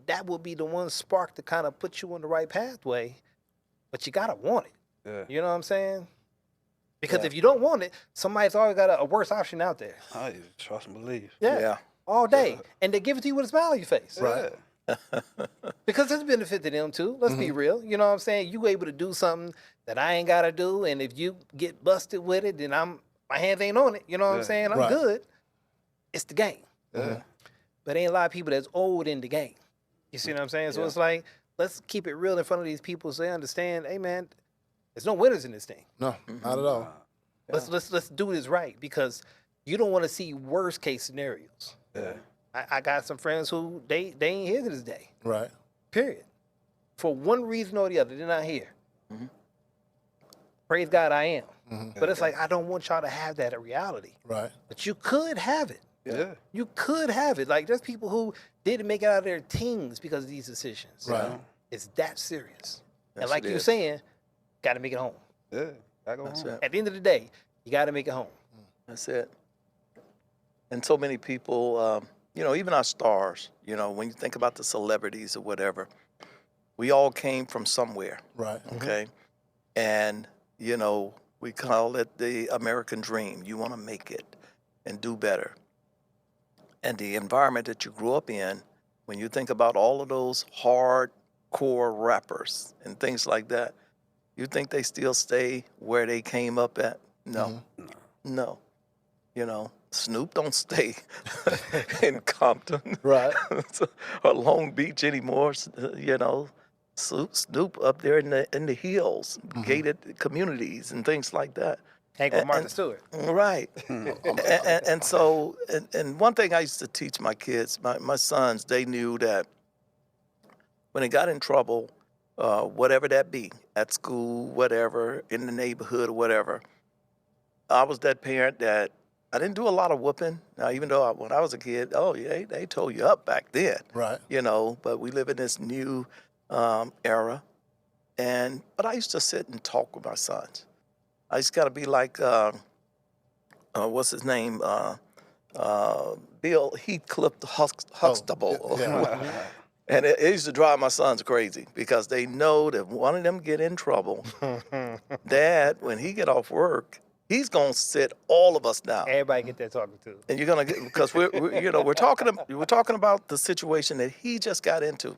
that will be the one spark to kind of put you on the right pathway. But you gotta want it. Yeah. You know what I'm saying? Because if you don't want it, somebody's always got a worse option out there. I trust and believe. Yeah. All day. And they give it to you with a smile on your face. Right. Because there's benefit to them too. Let's be real. You know what I'm saying? You able to do something that I ain't gotta do, and if you get busted with it, then my hands ain't on it. You know what I'm saying? I'm good. It's the game. But ain't a lot of people that's old in the game. You see what I'm saying? So it's like, let's keep it real in front of these people so they understand, hey man, there's no winners in this thing. No, not at all. Let's do this right, because you don't want to see worst case scenarios. Yeah. I got some friends who they ain't here to this day. Right. Period. For one reason or the other, they're not here. Praise God, I am. But it's like, I don't want y'all to have that in reality. Right. But you could have it. Yeah. You could have it. Like, there's people who didn't make it out of their teens because of these decisions. Right. It's that serious. Yes, and like it you're is. saying, got to make it home. Yeah. I go That's home. it. At the end of the day, you got to make it home. That's it. And so many people, you know, even our stars, you know, when you think about the celebrities or whatever, we all came from somewhere, Right. okay? And, you know, we call it the American dream. You want to make it and do better. And the environment that you grew up in, when you think about all of those hardcore rappers and things like that, you think they still stay where they came up at? No. No. You know, Snoop don't stay in Compton Right. or Long Beach anymore. You know, Snoop up there in the hills, gated communities and things like that. Ain't gonna Martha Stewart. Right. and so, and one thing I used to teach my kids, my sons, they knew that when they got in trouble, whatever that be, at school, whatever, in the neighborhood or whatever, I was that parent that I didn't do a lot of whooping. Now, even though when I was a kid, oh, yeah, they told you up back then. Right. You know, but we live in this new era. But I used to sit and talk with my sons. I just got to be like, what's his name? Bill Heathcliff Huxtable. Yeah. And it used to drive my sons crazy because they know that one of them get in trouble, Dad, when he get off work, he's gonna sit all of us down. Everybody get that talking to. And you're gonna get, because we're talking about the situation that he just got into.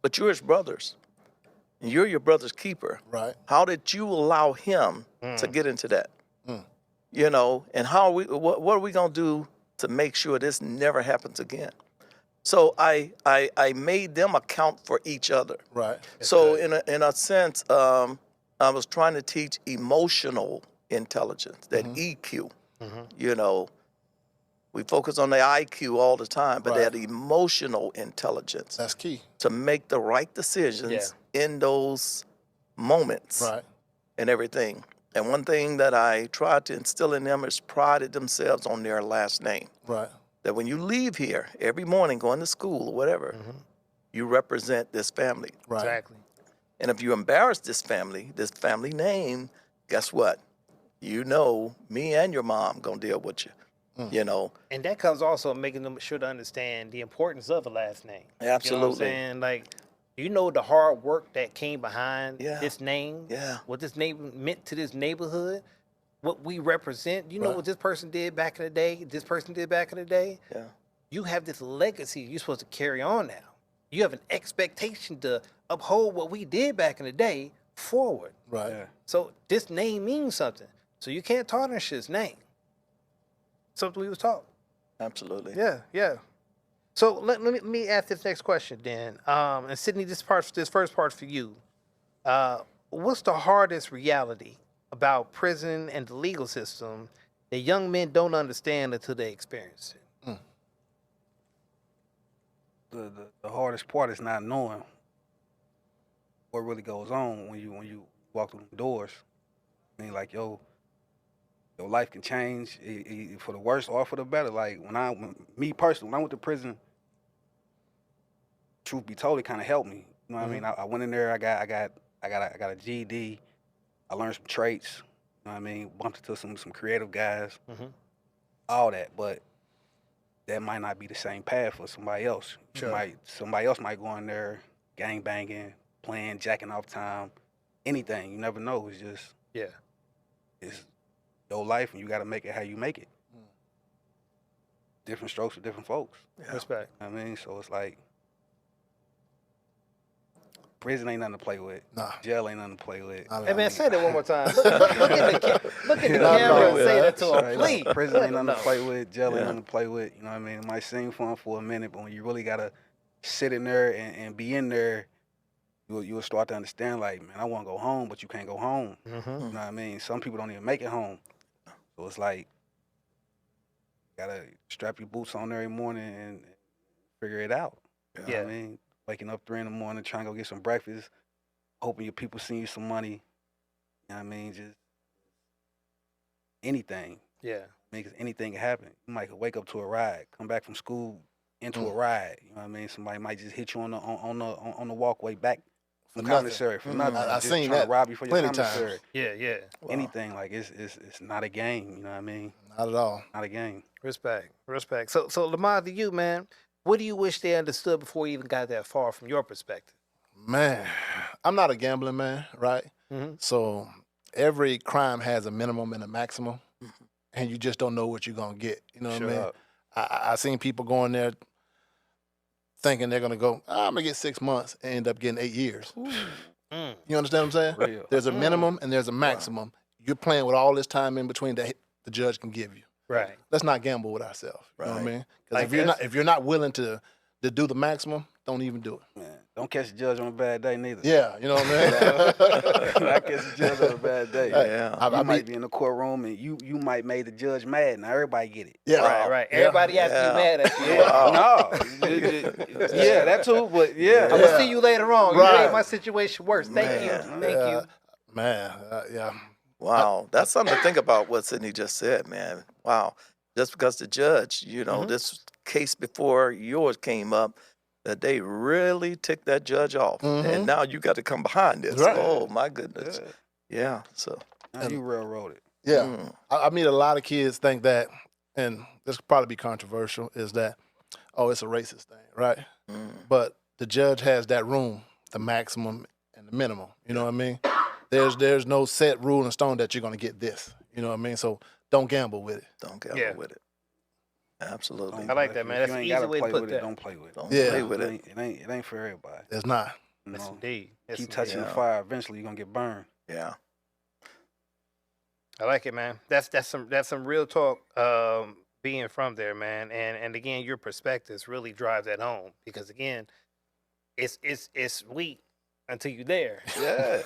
But you're his brothers. And you're your brother's keeper. Right. How did you allow him to get into that? You know, and how what are we gonna do to make sure this never happens again? So I made them account for each other. Right. So in a sense, I was trying to teach emotional intelligence, that EQ. You know, we focus on the IQ all the time, but that emotional intelligence That's key. to make the right decisions in those moments Right. and everything. And one thing that I tried to instill in them is prided themselves on their last name. Right. That when you leave here every morning going to school or whatever, you represent this family. Right. Exactly. And if you embarrass this family name, guess what? You know, me and your mom gonna deal with you. You know, And that comes also making them sure to understand the importance of a last name. absolutely. You know what I'm saying? Like, you know the hard work that came behind Yeah. this name? Yeah. What this name meant to this neighborhood? What we represent? You know Right. what this person did back in the day? This person did back in the day? Yeah. You have this legacy you're supposed to carry on now. You have an expectation to uphold what we did back in the day forward. Right. Yeah. So this name means something. So you can't tarnish his name. Something we was taught. Absolutely. Yeah, yeah. So let me ask this next question then. And Sydney, this first part for you. What's the hardest reality about prison and the legal system that young men don't understand until they experience it? The hardest part is not knowing what really goes on when you walk through the doors. I mean, like, your life can change for the worse or for the better. Like, me personally, when I went to prison, truth be told, it kind of helped me. You know what I mean? I went in there. I got a GED. I learned some traits. You know what I mean? Bumped into some creative guys. All that, but that might not be the same path for somebody else. Somebody else might go in there gang banging, playing, jacking off time, anything. You never know. It's just it's your life, and you got to make it how you make it. Different strokes for different folks. Yeah. Respect. I mean, so it's like prison ain't nothing to play with. Nah. Jail ain't nothing to play with. Hey man, say that one more time. Look at the camera and say that to him, please. Prison ain't nothing to play with. Jail ain't nothing to play with. You know what I mean? It might seem fun for a minute, but when you really gotta sit in there and be in there, you'll start to understand. Like, man, I want to go home, but you can't go home. You know what I mean? Some people don't even make it home. So it's like, you gotta strap your boots on every morning and figure it out. You know what I mean? Waking up 3 in the morning, trying to go get some breakfast, hoping your people send you some money. You know what I mean? Just anything. Yeah. I mean, 'cause anything can happen. You might wake up to a ride, come back from school into a ride. You know what I mean? Somebody might just hit you on the walkway back from commissary for nothing. I Just seen trying that to rob you for your plenty commissary. times. Yeah. Wow. Anything, like it's not a game. You know what I mean? Not at all. Not a game. Respect. So Lamar, to you, man, what do you wish they understood before you even got that far from your perspective? Man, I'm not a gambling man, right? So every crime has a minimum and a maximum, and you just don't know what you're gonna get. You know what I mean? I seen people going there thinking they're gonna go, I'm gonna get 6 months, and end up getting 8 years. You understand what I'm saying? Real. There's a minimum and there's a maximum. You're playing with all this time in between that the judge can give you. Right. Let's not gamble with ourselves. You know what I Right. mean? Because if you're not willing to do the maximum, don't even do it. Man, don't catch the judge on a bad day neither. Yeah, you know what I mean? Not catch the judge on a bad day. Yeah. You might be in the courtroom and you might made the judge mad. Now everybody get it. Yeah. Right. Everybody has to be mad at you. No. Yeah, that too, but I'm gonna see you later on. You Right. made my situation worse. Thank you. Thank you. Man, yeah. Wow, that's something to think about. What Sydney just said, man. Wow, just because the judge, this case before yours came up, that they really ticked that judge off, and now you got to come behind this. Right. Oh my goodness, yeah. So now you railroaded. Yeah. I mean, a lot of kids think that, and this could probably be controversial, is that, oh, it's a racist thing, right? But the judge has that room, the maximum and the minimum. You know what I mean? There's no set rule in stone that you're going to get this. You know what I mean? So don't gamble with it. don't gamble with it. Absolutely. I like that, man. That's If an you ain't easy gotta way to play put with that. it, don't play with it. Don't Yeah. play with it. It ain't for everybody. It's not. You Yes, know? indeed. Yes, Keep indeed. touching the fire. Eventually, you're gonna get burned. Yeah. I like it, man. That's some real talk. Being from there, man, and again, your perspectives really drive that home because again, it's sweet until you there. Yeah.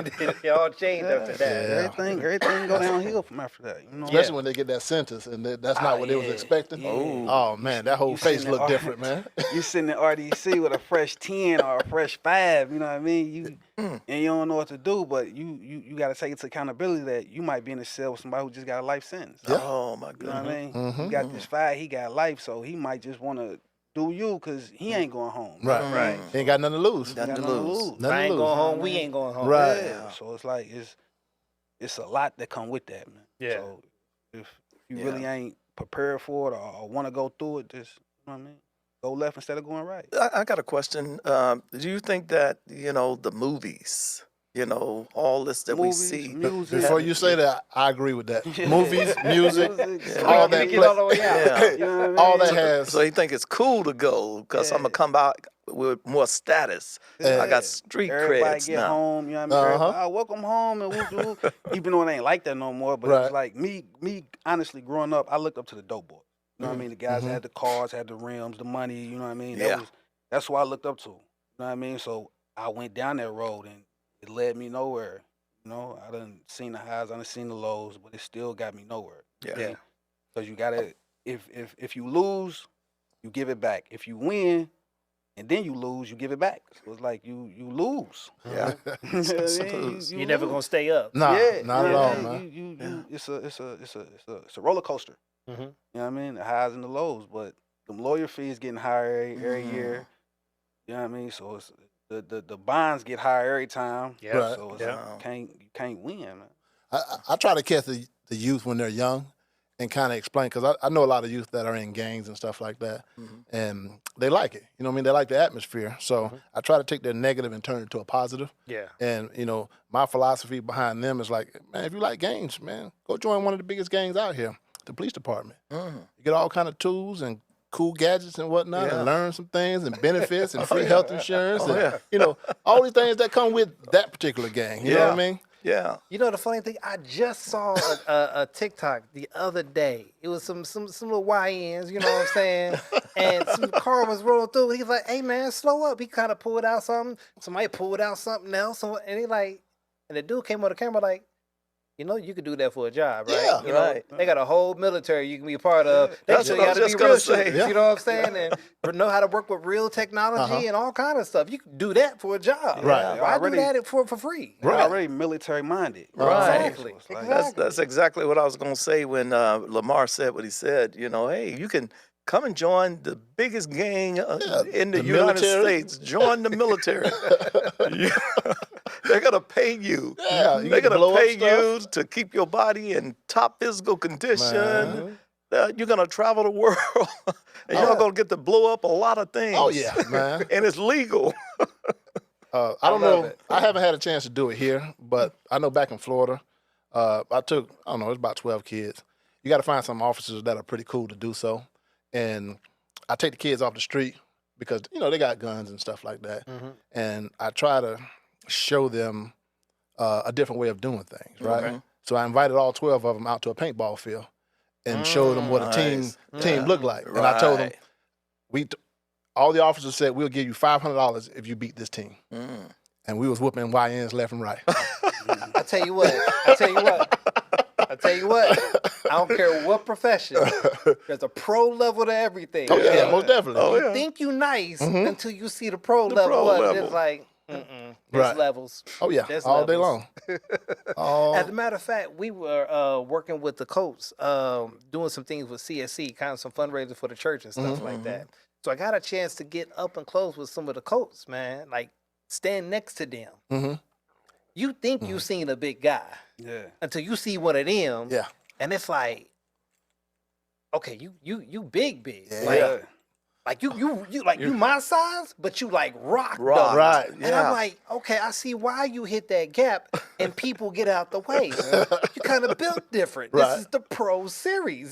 It all changed after that. Yeah. Everything go downhill from after that. You know. Especially when they get that sentence and that's not what they was expecting. Yeah. Oh, man, that whole You face sitting looked there- different, man. You sitting in RDC with a fresh 10 or a fresh 5, you know what I mean? And you don't know what to do, but you got to take into accountability that you might be in a cell with somebody who just got a life sentence. Yeah. Oh my You know what goodness. I mean? You got this 5, he got life, so he might just want to do you because he ain't going home. Right. He ain't got nothing to lose. Nothing to Got nothing to lose. lose. If Nothing I to ain't lose. going home. We ain't going home. Right. Yeah. So it's like it's a lot that come with that, man. Yeah. So if you really ain't prepared for it or want to go through it, just you know what I mean, go left instead of going right. I got a question. Do you think that the movies, all this that Movies, we see? music. Before you say that, I agree with that. Movies, music, Music, all Get that. it all the way out. Yeah. You know what I mean? All that has. So you think it's cool to go because I'm gonna come out with more status. I got street Everybody creds get now. home, you know what I mean? Uh-huh. Everybody, welcome home and whoop. Even though it ain't like that no more, but Right. it's like me honestly growing up, I looked up to the dope boy. You know what I mean? The guys that had the cars, had the rims, the money, you know what I mean? Yeah. That's who I looked up to. You know what I mean? So I went down that road and it led me nowhere. You know, I done seen the highs, I done seen the lows, but it still got me nowhere. Yeah. Because you gotta if you lose, you give it back. If you win and then you lose, you give it back. So it's like you lose. Yeah. You know what I mean? Lose. You're never gonna stay up. Nah, Yeah, not you at know all, what I man. mean? You it's a roller coaster. Mhm. You know what I mean? The highs and the lows, but the lawyer fees getting higher every year. You know what I mean? So it's the bonds get higher every time. Yeah. Right. So it's Yeah. you can't win, man. I try to catch the youth when they're young and kind of explain, because I know a lot of youth that are in gangs and stuff like that, and they like it. You know what I mean? They like the atmosphere. So I try to take their negative and turn it to a positive. Yeah. And, you know, my philosophy behind them is like, man, if you like gangs, man, go join one of the biggest gangs out here, the police department. You get all kind of tools and cool gadgets and whatnot, and learn some things and benefits and free health insurance and, you know, all these things that come with that particular gang. You know what I mean? Yeah. You know the funny thing? I just saw a TikTok the other day. It was some little YNs, you know what I'm saying? And some car was rolling through. He's like, "Hey man, slow up." He kind of pulled out something. Somebody pulled out something else, and he like, and the dude came on the camera like, you know, you could do that for a job, right? Yeah, you know, they got a whole military you can be a part of. They That's show what you I how was to just be real gonna say. shooters, you know what I'm saying? And know how to work with real technology and all kind of stuff. You can do that for a job. Right. Why Already- do that for free? They're already military minded. Right. Exactly. So it's like- That's exactly what I was going to say when Lamar said what he said. You know, hey, you can come and join the biggest gang in the United military. States. Join the military. They're going to pay you. Yeah, you They're get to going blow to up pay you to keep your body in top physical condition. Man. You're going to travel the world. And you're going to get to blow up a lot of things. Oh, yeah, man. And it's legal. I don't love know. it. I haven't had a chance to do it here, but I know back in Florida, I don't know, it's about 12 kids. You got to find some officers that are pretty cool to do so. And I take the kids off the street because, you know, they got guns and stuff like that. And I try to show them a different way of doing things, right? So I invited all 12 of them out to a paintball field and showed them what a team looked like. And I told them, all the officers said, we'll give you $500 if you beat this team. And we was whooping YNs left and right. I tell you what. I don't care what profession. There's a pro level to everything. Oh, yeah, most definitely. You think you nice until you see the pro level. pro And level. it's like, there's Right. levels. Oh, yeah, There's all day levels. long. As a matter of fact, we were working with the Colts, doing some things with CSC, kind of some fundraisers for the church and stuff like that. So I got a chance to get up and close with some of the Colts, man. Like, stand next to them. You think you seen a big guy Yeah. until you see one of them. Yeah. And it's like, okay, you big. Yeah. Like you my size, but you like rock. Rock. Right. And Yeah. I'm like, okay, I see why you hit that gap and people get out the way. You kind of built different. Right. This is the pro series.